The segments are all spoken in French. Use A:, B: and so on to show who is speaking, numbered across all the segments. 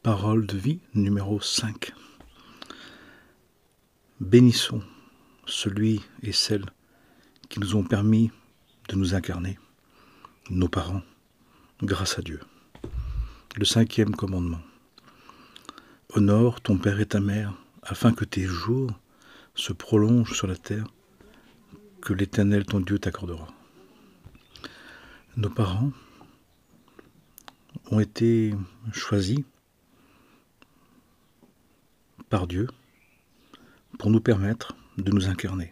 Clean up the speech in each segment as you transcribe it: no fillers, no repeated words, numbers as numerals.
A: Parole de vie numéro 5. Bénissons celui et celle qui nous ont permis de nous incarner, nos parents, grâce à Dieu. Le 5e commandement. Honore ton père et ta mère, afin que tes jours se prolongent sur la terre, que l'Éternel ton Dieu t'accordera. Nos parents ont été choisis par Dieu pour nous permettre de nous incarner.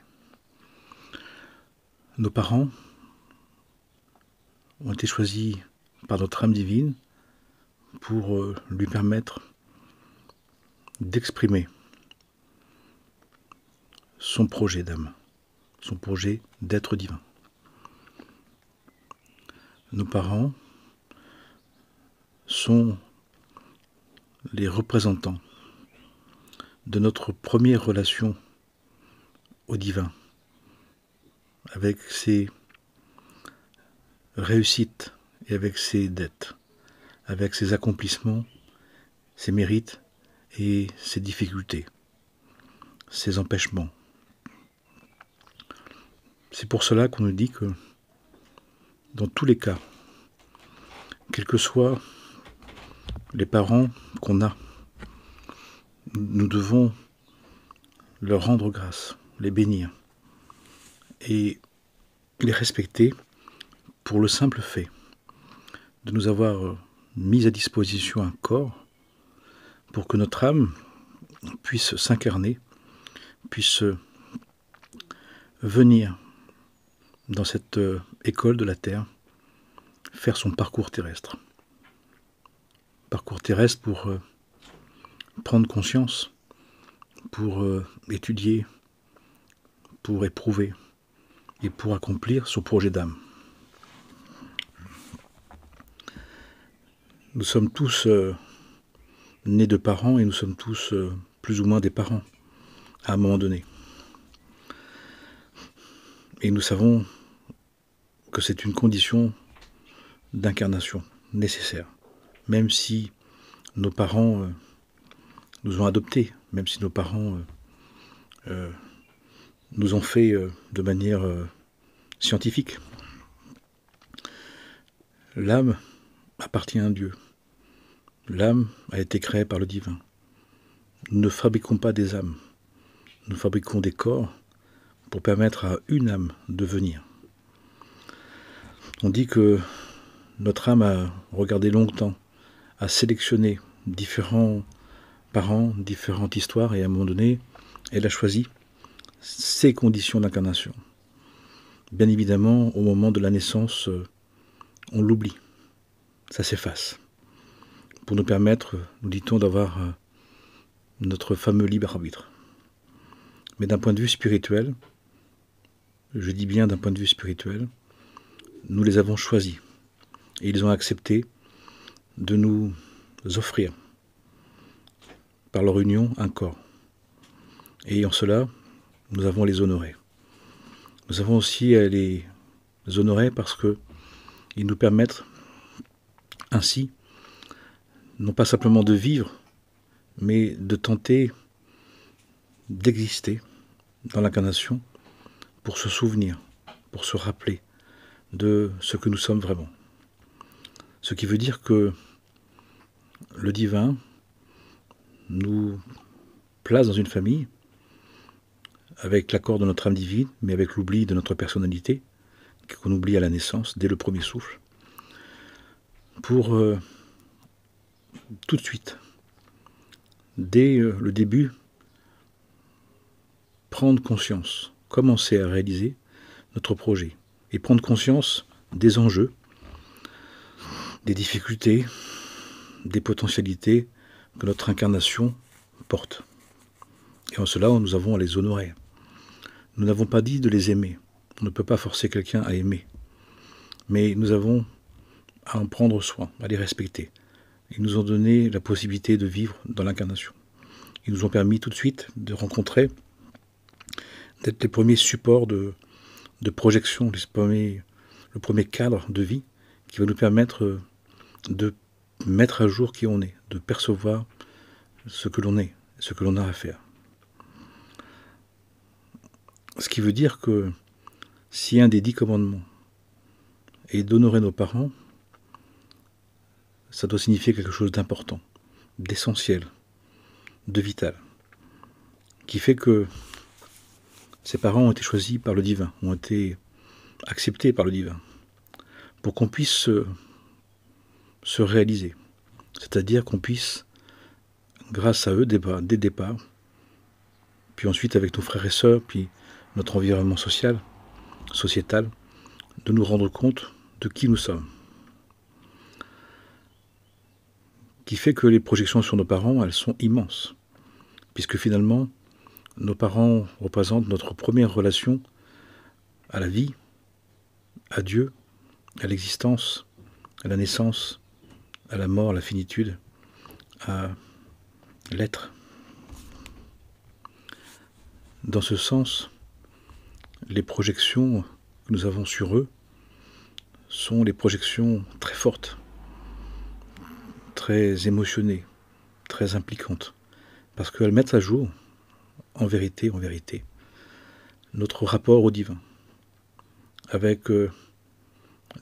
A: Nos parents ont été choisis par notre âme divine pour lui permettre d'exprimer son projet d'âme, son projet d'être divin. Nos parents sont les représentants de notre première relation au divin, avec ses réussites et avec ses dettes, avec ses accomplissements, ses mérites et ses difficultés, ses empêchements. C'est pour cela qu'on nous dit que dans tous les cas, quels que soient les parents qu'on a, nous devons leur rendre grâce, les bénir et les respecter pour le simple fait de nous avoir mis à disposition un corps pour que notre âme puisse s'incarner, puisse venir dans cette école de la terre, faire son parcours terrestre. Parcours terrestre pour prendre conscience, pour étudier, pour éprouver et pour accomplir son projet d'âme. Nous sommes tous nés de parents et nous sommes tous plus ou moins des parents à un moment donné. Et nous savons que c'est une condition d'incarnation nécessaire, même si nos parents nous ont adoptés, même si nos parents nous ont fait de manière scientifique. L'âme appartient à Dieu. L'âme a été créée par le divin. Nous ne fabriquons pas des âmes. Nous fabriquons des corps pour permettre à une âme de venir. On dit que notre âme a regardé longtemps, a sélectionné différents parents, différentes histoires, et à un moment donné, elle a choisi ses conditions d'incarnation. Bien évidemment, au moment de la naissance, on l'oublie. Ça s'efface. Pour nous permettre, nous dit-on, d'avoir notre fameux libre arbitre. Mais d'un point de vue spirituel, je dis bien d'un point de vue spirituel, nous les avons choisis. Et ils ont accepté de nous offrir, par leur union, un corps. Et en cela, nous avons à les honorer. Nous avons aussi à les honorer parce qu'ils nous permettent ainsi, non pas simplement de vivre, mais de tenter d'exister dans l'incarnation pour se souvenir, pour se rappeler de ce que nous sommes vraiment. Ce qui veut dire que le divin nous place dans une famille avec l'accord de notre âme divine, mais avec l'oubli de notre personnalité, qu'on oublie à la naissance, dès le premier souffle, pour tout de suite, dès le début, prendre conscience, commencer à réaliser notre projet, et prendre conscience des enjeux, des difficultés, des potentialités que notre incarnation porte. Et en cela, nous avons à les honorer. Nous n'avons pas dit de les aimer. On ne peut pas forcer quelqu'un à aimer. Mais nous avons à en prendre soin, à les respecter. Ils nous ont donné la possibilité de vivre dans l'incarnation. Ils nous ont permis tout de suite de rencontrer, d'être les premiers supports de projection, le premier cadre de vie qui va nous permettre de mettre à jour qui on est, de percevoir ce que l'on est, ce que l'on a à faire. Ce qui veut dire que si un des 10 commandements est d'honorer nos parents, ça doit signifier quelque chose d'important, d'essentiel, de vital, qui fait que ces parents ont été choisis par le divin, ont été acceptés par le divin, pour qu'on puisse se réaliser. C'est-à-dire qu'on puisse, grâce à eux, dès le départ, puis ensuite avec nos frères et sœurs, puis notre environnement social, sociétal, de nous rendre compte de qui nous sommes. Qui fait que les projections sur nos parents, elles sont immenses. Puisque finalement, nos parents représentent notre première relation à la vie, à Dieu, à l'existence, à la naissance, à la mort, à la finitude, à l'être. Dans ce sens, les projections que nous avons sur eux sont des projections très fortes, très émotionnées, très impliquantes, parce qu'elles mettent à jour, en vérité, notre rapport au divin, avec le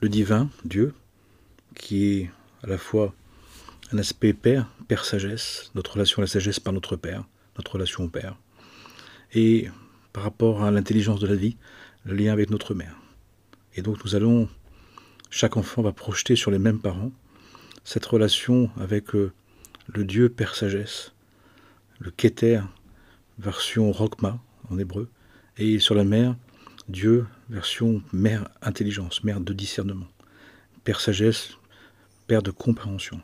A: divin, Dieu, qui est à la fois un aspect Père sagesse, notre relation à la sagesse par notre Père, notre relation au Père, et par rapport à l'intelligence de la vie, le lien avec notre mère. Et donc chaque enfant va projeter sur les mêmes parents cette relation avec le Dieu Père sagesse, le Keter, version Rokhma en hébreu, et sur la mère, Dieu, version mère intelligence, mère de discernement, Père sagesse, Père de compréhension,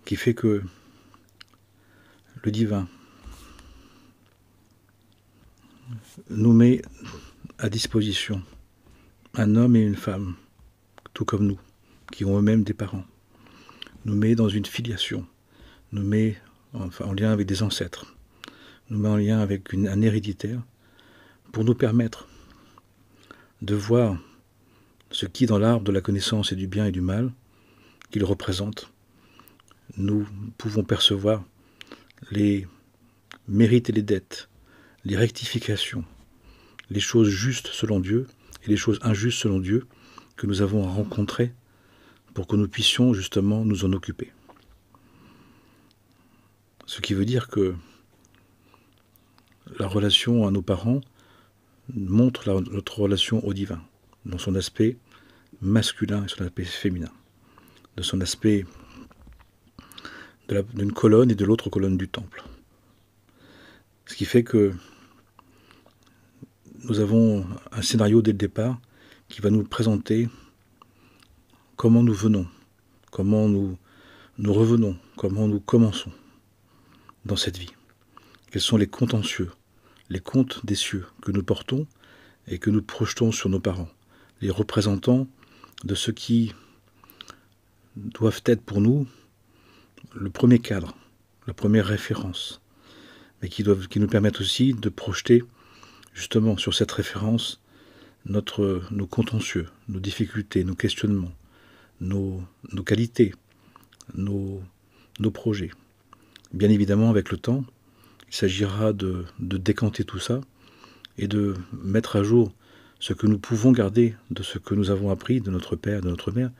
A: qui fait que le divin nous met à disposition un homme et une femme, tout comme nous, qui ont eux-mêmes des parents, nous met dans une filiation, nous met en lien avec des ancêtres, nous met en lien avec un héréditaire, pour nous permettre de voir ce qui, dans l'arbre de la connaissance et du bien et du mal, qu'il représente, nous pouvons percevoir les mérites et les dettes, les rectifications, les choses justes selon Dieu et les choses injustes selon Dieu que nous avons à rencontrer pour que nous puissions justement nous en occuper. Ce qui veut dire que la relation à nos parents montre notre relation au divin, dans son aspect masculin et son aspect féminin, de son aspect d'une colonne et de l'autre colonne du temple. Ce qui fait que nous avons un scénario dès le départ qui va nous présenter comment nous venons, comment nous revenons, comment nous commençons dans cette vie. Quels sont les contentieux, les comptes des cieux que nous portons et que nous projetons sur nos parents, les représentants de ce qui doivent être pour nous le premier cadre, la première référence, mais qui nous permettent aussi de projeter justement sur cette référence nos contentieux, nos difficultés, nos questionnements, nos qualités, nos projets. Bien évidemment, avec le temps, il s'agira de décanter tout ça et de mettre à jour ce que nous pouvons garder de ce que nous avons appris de notre père, de notre mère,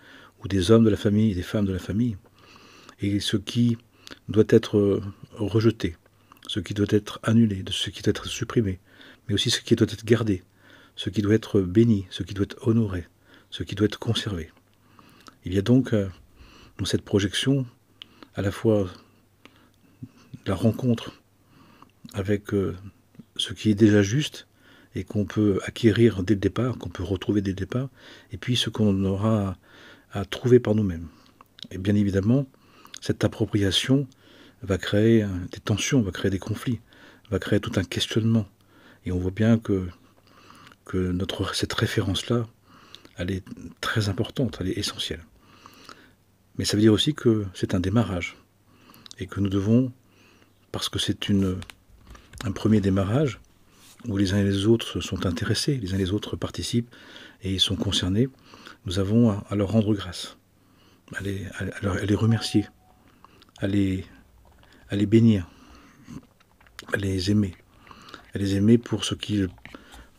A: ou des hommes de la famille et des femmes de la famille, et ce qui doit être rejeté, ce qui doit être annulé, ce qui doit être supprimé, mais aussi ce qui doit être gardé, ce qui doit être béni, ce qui doit être honoré, ce qui doit être conservé. Il y a donc dans cette projection à la fois la rencontre avec ce qui est déjà juste et qu'on peut acquérir dès le départ, qu'on peut retrouver dès le départ, et puis ce qu'on aura à trouver par nous-mêmes. Et bien évidemment, cette appropriation va créer des tensions, va créer des conflits, va créer tout un questionnement. Et on voit bien que cette référence-là, elle est très importante, elle est essentielle. Mais ça veut dire aussi que c'est un démarrage. Et que nous devons, parce que c'est un premier démarrage, où les uns et les autres sont intéressés, les uns et les autres participent et sont concernés, nous avons à leur rendre grâce. à les remercier, à les bénir, à les aimer pour ce qu'ils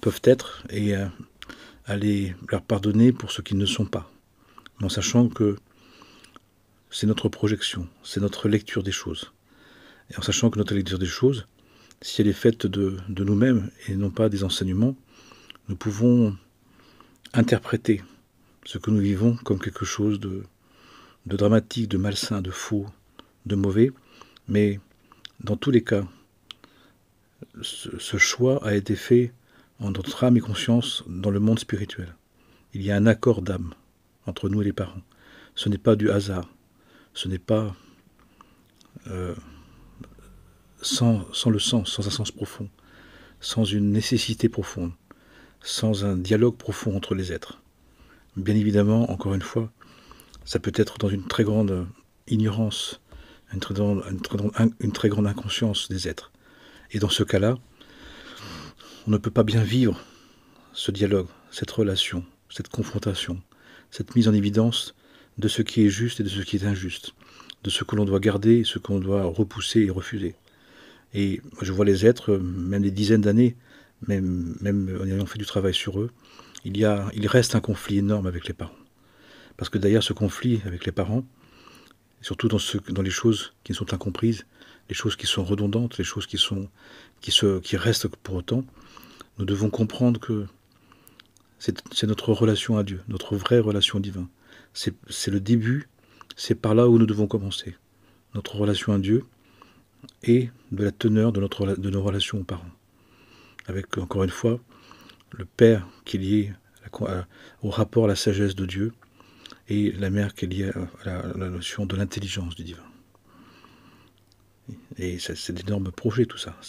A: peuvent être et à leur pardonner pour ce qu'ils ne sont pas, mais en sachant que c'est notre projection, c'est notre lecture des choses. Et en sachant que notre lecture des choses, si elle est faite de nous-mêmes et non pas des enseignements, nous pouvons interpréter ce que nous vivons comme quelque chose de dramatique, de malsain, de faux, de mauvais. Mais dans tous les cas, ce choix a été fait en notre âme et conscience dans le monde spirituel. Il y a un accord d'âme entre nous et les parents. Ce n'est pas du hasard. Ce n'est pas sans le sens, sans un sens profond, sans une nécessité profonde, sans un dialogue profond entre les êtres. Bien évidemment, encore une fois, ça peut être dans une très grande ignorance, une très grande inconscience des êtres. Et dans ce cas-là, on ne peut pas bien vivre ce dialogue, cette relation, cette confrontation, cette mise en évidence de ce qui est juste et de ce qui est injuste, de ce que l'on doit garder et ce qu'on doit repousser et refuser. Et je vois les êtres, même des dizaines d'années, même en ayant fait du travail sur eux, il reste un conflit énorme avec les parents. Parce que derrière ce conflit avec les parents, surtout dans les choses qui sont incomprises, les choses qui sont redondantes, les choses qui restent pour autant, nous devons comprendre que c'est notre relation à Dieu, notre vraie relation divine. C'est le début, c'est par là où nous devons commencer. Notre relation à Dieu et de la teneur de nos relations aux parents. Avec, encore une fois, le Père qui est lié au rapport à la sagesse de Dieu et la Mère qui est liée à la notion de l'intelligence du divin. Et c'est d'énormes projets tout ça.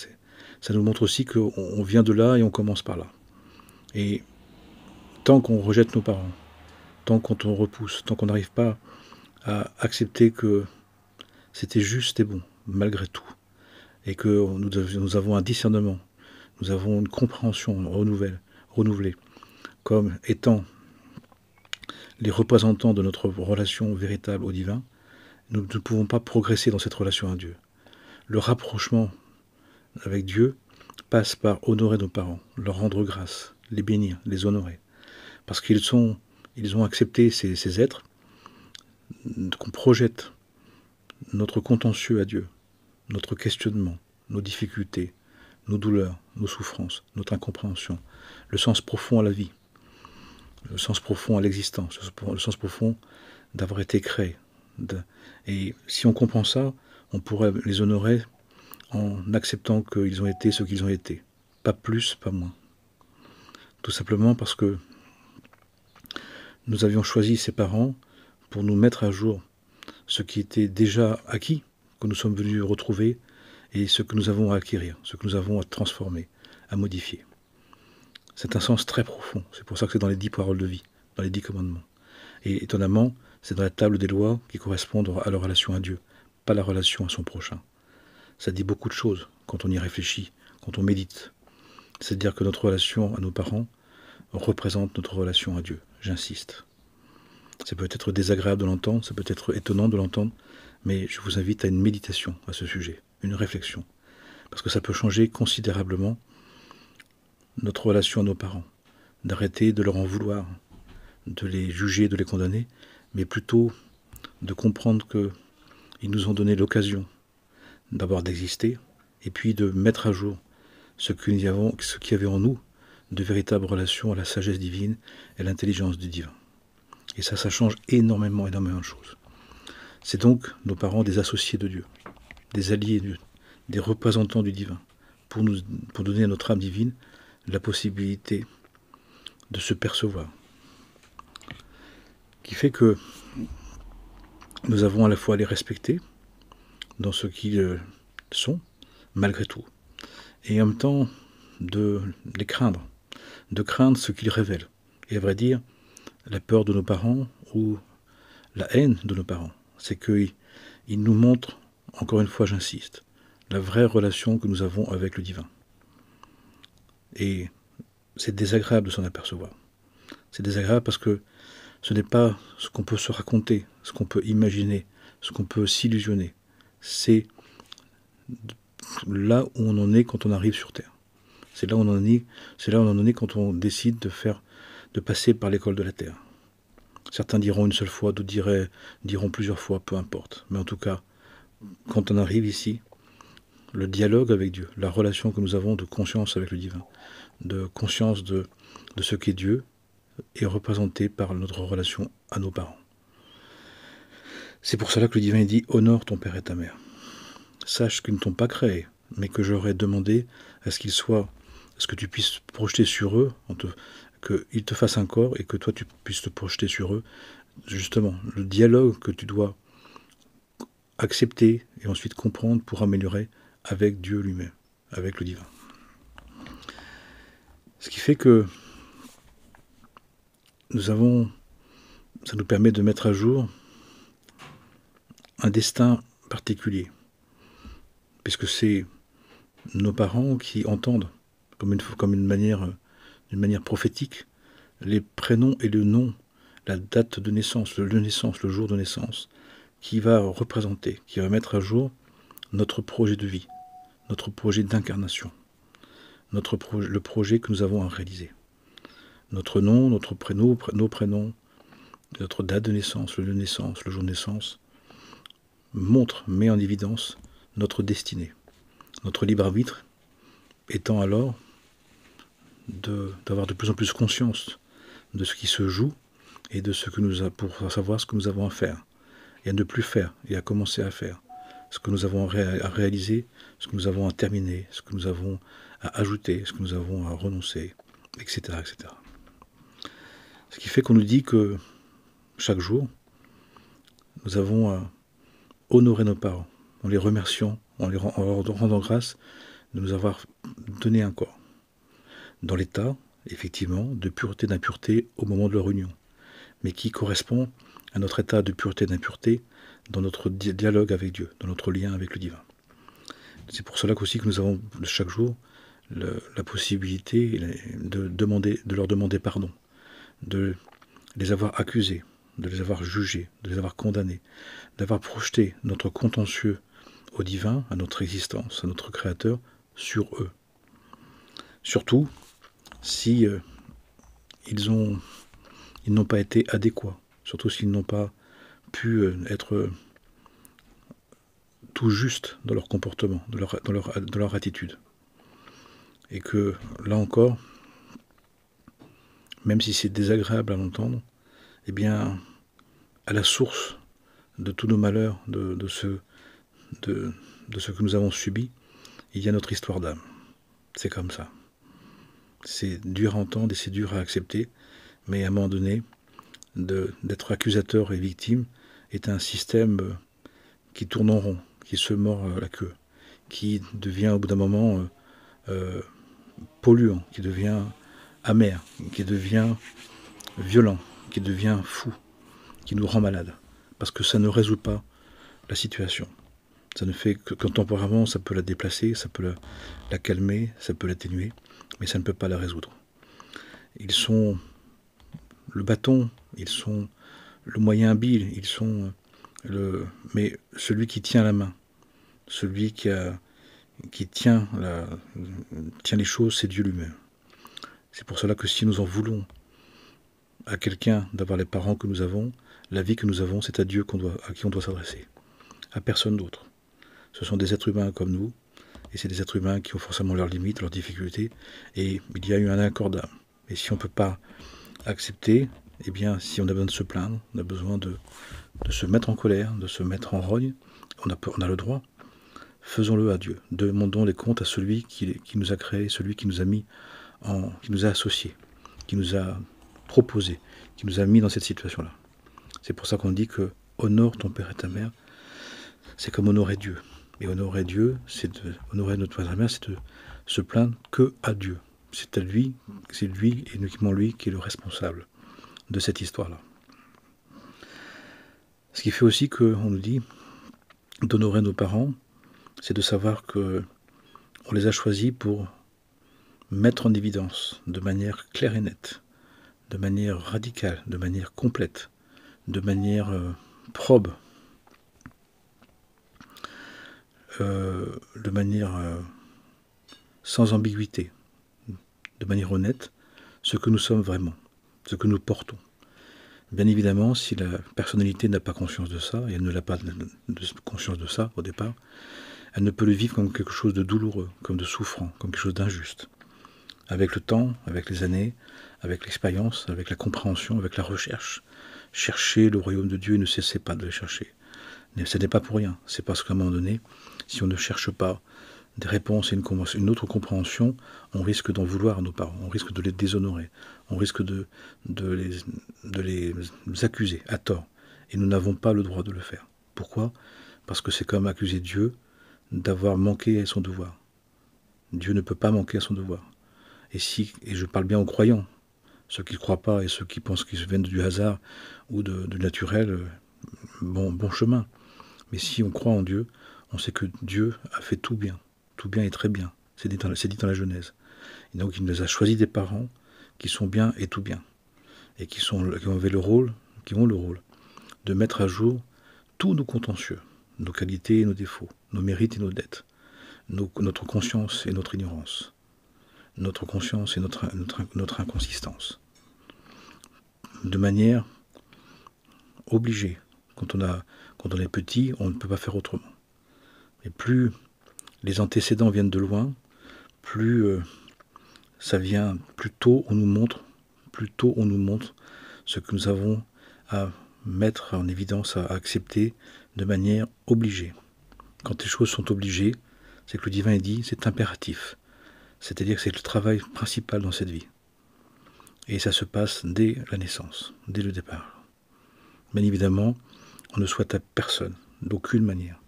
A: Ça nous montre aussi qu'on vient de là et on commence par là. Et tant qu'on rejette nos parents, tant qu'on repousse, tant qu'on n'arrive pas à accepter que c'était juste et bon, malgré tout, et que nous avons un discernement, nous avons une compréhension renouvelée, comme étant les représentants de notre relation véritable au divin, nous ne pouvons pas progresser dans cette relation à Dieu. Le rapprochement avec Dieu passe par honorer nos parents, leur rendre grâce, les bénir, les honorer. Parce ils ont accepté ces êtres, qu'on projette notre contentieux à Dieu, notre questionnement, nos difficultés, nos douleurs, nos souffrances, notre incompréhension, le sens profond à la vie, le sens profond à l'existence, le sens profond d'avoir été créé. Et si on comprend ça, on pourrait les honorer en acceptant qu'ils ont été ce qu'ils ont été. Pas plus, pas moins. Tout simplement parce que nous avions choisi ces parents pour nous mettre à jour ce qui était déjà acquis, que nous sommes venus retrouver, et ce que nous avons à acquérir, ce que nous avons à transformer, à modifier. C'est un sens très profond. C'est pour ça que c'est dans les 10 paroles de vie, dans les 10 commandements. Et étonnamment, c'est dans la table des lois qui correspondent à la relation à Dieu, pas la relation à son prochain. Ça dit beaucoup de choses quand on y réfléchit, quand on médite. C'est-à-dire que notre relation à nos parents représente notre relation à Dieu. J'insiste. Ça peut être désagréable de l'entendre, ça peut être étonnant de l'entendre, mais je vous invite à une méditation à ce sujet, une réflexion. Parce que ça peut changer considérablement notre relation à nos parents. D'arrêter de leur en vouloir, de les juger, de les condamner, mais plutôt de comprendre qu'ils nous ont donné l'occasion d'abord d'exister, et puis de mettre à jour ce qu'il y avait en nous de véritables relations à la sagesse divine et à l'intelligence du divin. Et ça change énormément de choses. C'est donc nos parents des associés de Dieu, des alliés de Dieu, des représentants du divin, pour donner à notre âme divine la possibilité de se percevoir. Qui fait que nous avons à la fois à les respecter dans ce qu'ils sont, malgré tout, et en même temps de les craindre, de craindre ce qu'ils révèlent. Et à vrai dire, la peur de nos parents ou la haine de nos parents, c'est qu'ils nous montrent, encore une fois j'insiste, la vraie relation que nous avons avec le divin. Et c'est désagréable de s'en apercevoir. C'est désagréable parce que ce n'est pas ce qu'on peut se raconter, ce qu'on peut imaginer, ce qu'on peut s'illusionner. C'est là où on en est quand on arrive sur Terre. C'est là où on en est quand on décide de passer par l'école de la Terre. Certains diront une seule fois, d'autres diront plusieurs fois, peu importe. Mais en tout cas, quand on arrive ici, le dialogue avec Dieu, la relation que nous avons de conscience avec le divin, de conscience de ce qu'est Dieu, est représenté par notre relation à nos parents. C'est pour cela que le divin dit « Honore ton père et ta mère ». Sache qu'ils ne t'ont pas créé, mais que j'aurais demandé à ce que tu puisses projeter sur eux, qu'ils te fassent un corps et que toi tu puisses te projeter sur eux. Justement, le dialogue que tu dois accepter et ensuite comprendre pour améliorer avec Dieu lui-même, avec le divin. Ce qui fait que ça nous permet de mettre à jour un destin particulier, puisque c'est nos parents qui entendent, comme une manière prophétique, les prénoms et le nom, la date de naissance, le jour de naissance, qui va représenter, qui va mettre à jour notre projet de vie, notre projet d'incarnation, le projet que nous avons à réaliser. Notre nom, notre prénom, nos prénoms, notre date de naissance, le jour de naissance, met en évidence notre destinée. Notre libre arbitre étant alors d'avoir de plus en plus conscience de ce qui se joue et de ce que pour savoir ce que nous avons à faire, et à ne plus faire, et à commencer à faire, ce que nous avons à réaliser, ce que nous avons à terminer, ce que nous avons à ajouter, ce que nous avons à renoncer, etc. etc. Ce qui fait qu'on nous dit que chaque jour, nous avons à honorer nos parents, en les remerciant, en leur rendant grâce de nous avoir donné un corps, dans l'état, effectivement, de pureté d'impureté au moment de leur union, mais qui correspond à notre état de pureté d'impureté dans notre dialogue avec Dieu, dans notre lien avec le divin. C'est pour cela qu'aussi que nous avons chaque jour la possibilité de leur demander pardon, de les avoir accusés, de les avoir jugés, de les avoir condamnés, d'avoir projeté notre contentieux au divin, à notre existence, à notre Créateur, sur eux. Surtout si ils n'ont pas été adéquats, surtout s'ils n'ont pas pu être tout juste dans leur comportement, dans leur attitude. Et que, là encore, même si c'est désagréable à l'entendre, eh bien, à la source de tous nos malheurs, de ce que nous avons subi, il y a notre histoire d'âme. C'est comme ça. C'est dur à entendre et c'est dur à accepter, mais à un moment donné, d'être accusateur et victime est un système qui tourne en rond, qui se mord la queue, qui devient au bout d'un moment polluant, qui devient amer, qui devient violent, qui devient fou, qui nous rend malade, parce que ça ne résout pas la situation. Ça ne fait que temporairement, ça peut la déplacer, ça peut la calmer, ça peut l'atténuer, mais ça ne peut pas la résoudre. Ils sont le bâton, ils sont le moyen habile, ils sont mais celui qui tient la main, celui qui tient les choses, c'est Dieu lui-même. C'est pour cela que si nous en voulons à quelqu'un d'avoir les parents que nous avons, la vie que nous avons, c'est à Dieu à qui on doit s'adresser, à personne d'autre. Ce sont des êtres humains comme nous, et c'est des êtres humains qui ont forcément leurs limites, leurs difficultés, et il y a eu un accord d'âme. Et si on ne peut pas accepter, eh bien, si on a besoin de se plaindre, on a besoin de se mettre en colère, de se mettre en rogne, on a le droit. Faisons-le à Dieu. Demandons les comptes à celui qui nous a créés, celui qui nous a qui nous a associés, qui nous a proposés, qui nous a mis dans cette situation-là. C'est pour ça qu'on dit que honore ton père et ta mère, c'est comme honorer Dieu. Et honorer Dieu, honorer notre père et ta mère, c'est de se plaindre que à Dieu. C'est lui et uniquement lui qui est le responsable de cette histoire-là. Ce qui fait aussi qu'on nous dit d'honorer nos parents, c'est de savoir qu'on les a choisis pour mettre en évidence de manière claire et nette, de manière radicale, de manière complète, de manière probe, de manière sans ambiguïté, de manière honnête, ce que nous sommes vraiment, ce que nous portons. Bien évidemment, si la personnalité n'a pas conscience de ça, et elle ne l'a pas conscience de ça au départ, elle ne peut le vivre comme quelque chose de douloureux, comme de souffrant, comme quelque chose d'injuste. Avec le temps, avec les années, avec l'expérience, avec la compréhension, avec la recherche, chercher le royaume de Dieu et ne cessez pas de le chercher. Mais ce n'est pas pour rien, c'est parce qu'à un moment donné, si on ne cherche pas des réponses et une autre compréhension, on risque d'en vouloir à nos parents, on risque de les déshonorer, on risque de les accuser à tort. Et nous n'avons pas le droit de le faire. Pourquoi? Parce que c'est comme accuser Dieu d'avoir manqué à son devoir. Dieu ne peut pas manquer à son devoir. Et je parle bien aux croyants, ceux qui ne croient pas et ceux qui pensent qu'ils viennent du hasard ou du naturel, bon chemin. Mais si on croit en Dieu, on sait que Dieu a fait tout bien et très bien. C'est dit dans la Genèse. Et donc il nous a choisi des parents qui sont bien et tout bien. Et qui ont le rôle de mettre à jour tous nos contentieux, nos qualités et nos défauts, nos mérites et nos dettes, notre conscience et notre ignorance, notre conscience et notre inconsistance. De manière obligée. Quand on est petit, on ne peut pas faire autrement. Et plus les antécédents viennent de loin, plus ça vient, plus tôt on nous montre ce que nous avons à mettre en évidence, à accepter de manière obligée. Quand les choses sont obligées, c'est que le divin est dit, c'est impératif. C'est-à-dire que c'est le travail principal dans cette vie. Et ça se passe dès la naissance, dès le départ. Bien évidemment, on ne souhaite à personne, d'aucune manière,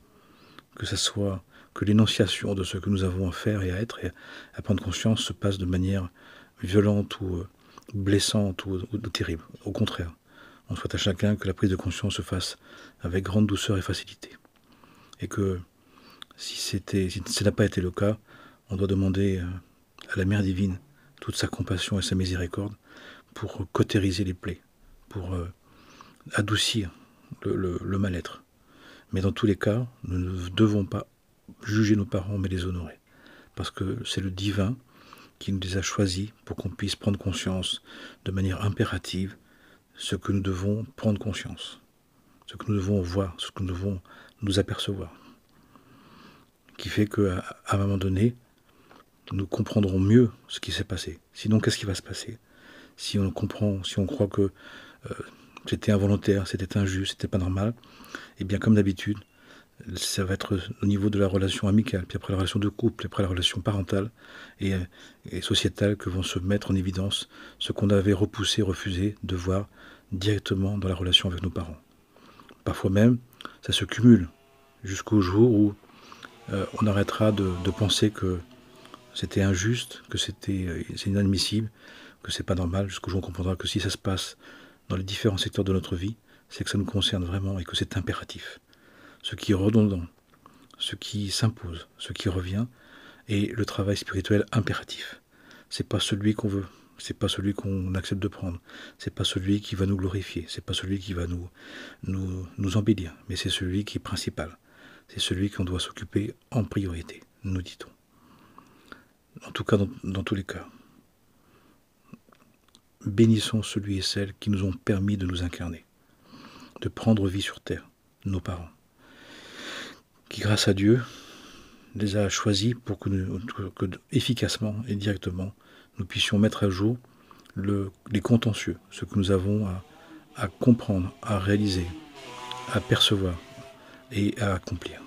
A: que l'énonciation de ce que nous avons à faire et à être et à prendre conscience se passe de manière violente ou blessante ou terrible. Au contraire, on souhaite à chacun que la prise de conscience se fasse avec grande douceur et facilité. Et que si ce n'a pas été le cas, on doit demander à la Mère divine toute sa compassion et sa miséricorde pour cautériser les plaies, pour adoucir le mal-être. Mais dans tous les cas, nous ne devons pas juger nos parents, mais les honorer. Parce que c'est le divin qui nous les a choisis pour qu'on puisse prendre conscience de manière impérative ce que nous devons prendre conscience, ce que nous devons voir, ce que nous devons nous apercevoir. Qui fait qu'à un moment donné, nous comprendrons mieux ce qui s'est passé. Sinon, qu'est-ce qui va se passer? Si on croit que c'était involontaire, c'était injuste, c'était pas normal, et bien comme d'habitude, ça va être au niveau de la relation amicale, puis après la relation de couple, puis après la relation parentale et sociétale que vont se mettre en évidence ce qu'on avait repoussé, refusé de voir directement dans la relation avec nos parents. Parfois même, ça se cumule jusqu'au jour où on arrêtera de penser que c'était injuste, que c'est inadmissible, que c'est pas normal, jusqu'au jour où on comprendra que si ça se passe dans les différents secteurs de notre vie, c'est que ça nous concerne vraiment et que c'est impératif. Ce qui est redondant, ce qui s'impose, ce qui revient, est le travail spirituel impératif. C'est pas celui qu'on veut, c'est pas celui qu'on accepte de prendre, c'est pas celui qui va nous glorifier, c'est pas celui qui va nous embellir, mais c'est celui qui est principal. C'est celui qu'on doit s'occuper en priorité, nous dit-on. En tout cas, dans tous les cas, bénissons celui et celle qui nous ont permis de nous incarner, de prendre vie sur terre, nos parents, qui grâce à Dieu les a choisis pour que efficacement et directement nous puissions mettre à jour les contentieux, ce que nous avons à comprendre, à réaliser, à percevoir et à accomplir.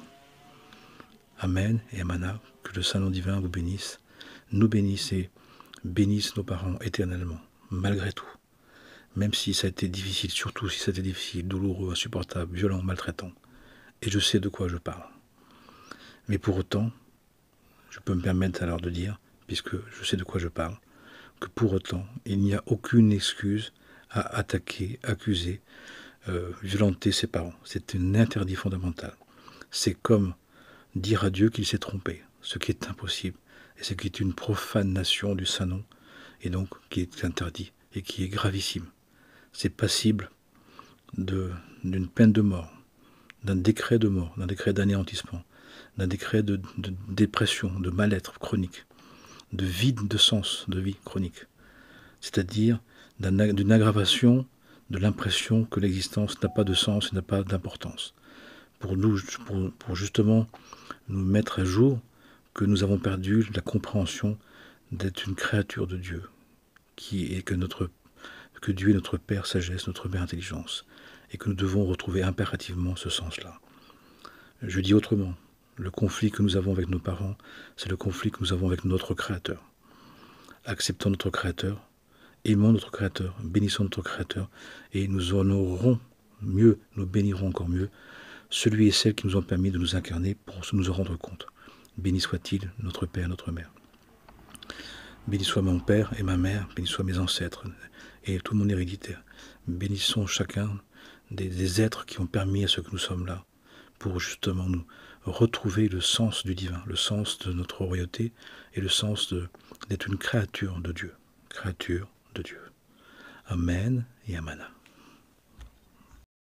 A: Amen et Amana, que le Saint-Nom divin vous bénisse, nous bénisse et bénisse nos parents éternellement, malgré tout. Même si ça a été difficile, surtout si ça a été difficile, douloureux, insupportable, violent, maltraitant. Et je sais de quoi je parle. Mais pour autant, je peux me permettre alors de dire, puisque je sais de quoi je parle, que pour autant, il n'y a aucune excuse à attaquer, accuser, violenter ses parents. C'est un interdit fondamental. C'est comme dire à Dieu qu'il s'est trompé, ce qui est impossible, et ce qui est une profanation du Saint-Nom, et donc qui est interdit et qui est gravissime. C'est passible d'une peine de mort, d'un décret de mort, d'un décret d'anéantissement, d'un décret de dépression, de mal-être chronique, de vide de sens, de vie chronique. C'est-à-dire d'une aggravation de l'impression que l'existence n'a pas de sens et n'a pas d'importance. Pour justement nous mettre à jour que nous avons perdu la compréhension d'être une créature de Dieu, que Dieu est notre Père sagesse, notre Mère intelligence, et que nous devons retrouver impérativement ce sens-là. Je dis autrement, le conflit que nous avons avec nos parents, c'est le conflit que nous avons avec notre Créateur. Acceptons notre Créateur, aimons notre Créateur, bénissons notre Créateur, et nous honorerons mieux, nous bénirons encore mieux celui et celle qui nous ont permis de nous incarner pour nous en rendre compte. Béni soit-il, notre Père, notre Mère. Béni soit mon Père et ma Mère, béni soient mes ancêtres et tout mon héréditaire. Bénissons chacun des êtres qui ont permis à ce que nous sommes là, pour justement nous retrouver le sens du divin, le sens de notre royauté et le sens d'être une créature de Dieu. Créature de Dieu. Amen et Amana.